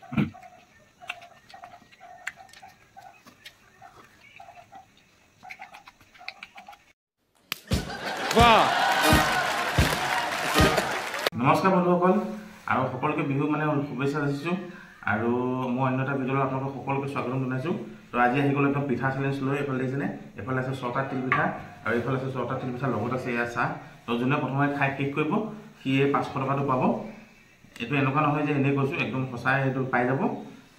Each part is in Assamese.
নমস্কাৰ বন্ধুসকল আৰু সকলোকে বিহু মানে শুভেচ্ছা যাচিছোঁ আৰু মই অন্য এটা ভিডিঅ'ত আপোনালোকক সকলোকে স্বাগতম জনাইছোঁ। তো আজি আহি গ'ল একদম পিঠা চেলেঞ্জ লৈ। এইফালে দেখিছেনে, এইফালে আছে 6টা তিল পিঠা আৰু এইফালে আছে 6টা তিল পিঠা, লগত আছে এয়া চাহ। তো যোনে প্ৰথমে খাই শেষ কৰিব সিয়ে 500 টকাটো পাব। এইটো এনেকুৱা নহয় যে এনেই কৈছোঁ, একদম সঁচাই সেইটো পাই যাব।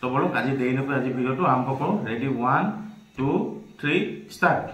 তো বলক আজি দেৰি নকৰি আজি ভিডিঅ'টো আৰম্ভ কৰোঁ। Ready 1 2 3 start.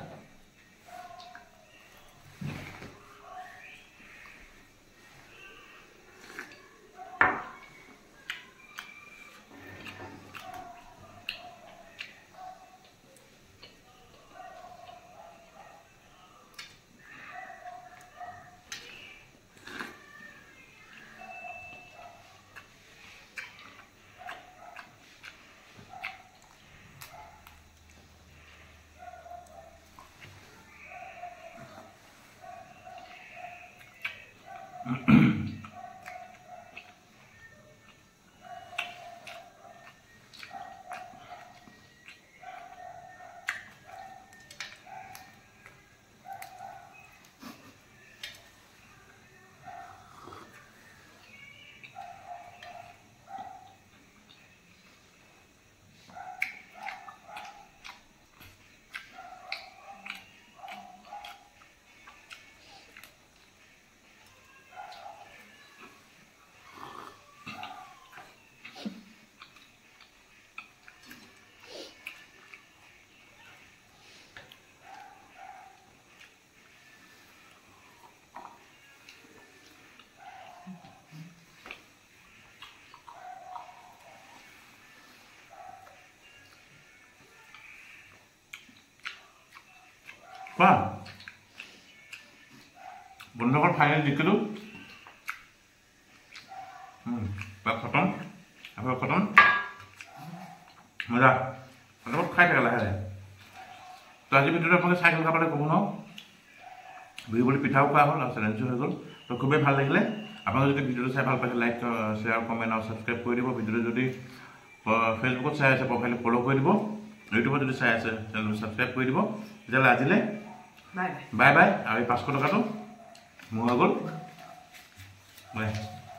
Wow. বন্ধুসকল ফাইনেল জিকিলোঁ। খতম আকৌ খতম মজা। অলপ খাই থাকে লাহে লাহে। তো আজি ভিডিঅ'টো আপোনালোকে চাই থকা পালে ক'ব ন, বিহু বুলি পিঠাও খোৱা হ'ল আৰু চেলেঞ্জো হৈ গ'ল। তো খুবেই ভাল লাগিলে। আপোনালোকে যদি ভিডিঅ'টো চাই ভাল পাইছে লাইক শ্বেয়াৰ কমেণ্ট আৰু ছাবস্ক্ৰাইব কৰি দিব। ভিডিঅ'টো যদি ফেচবুকত চাই আছে প্ৰফাইলটো ফ'ল' কৰি দিব। ইউটিউবত যদি চাই আছে চেনেলটো ছাবস্ক্ৰাইব কৰি দিব। তেতিয়াহ'লে আজিলৈ বাই বাই। আৰু এই 500 টকাটো মোৰ হৈ গ'ল।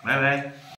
Bye bye.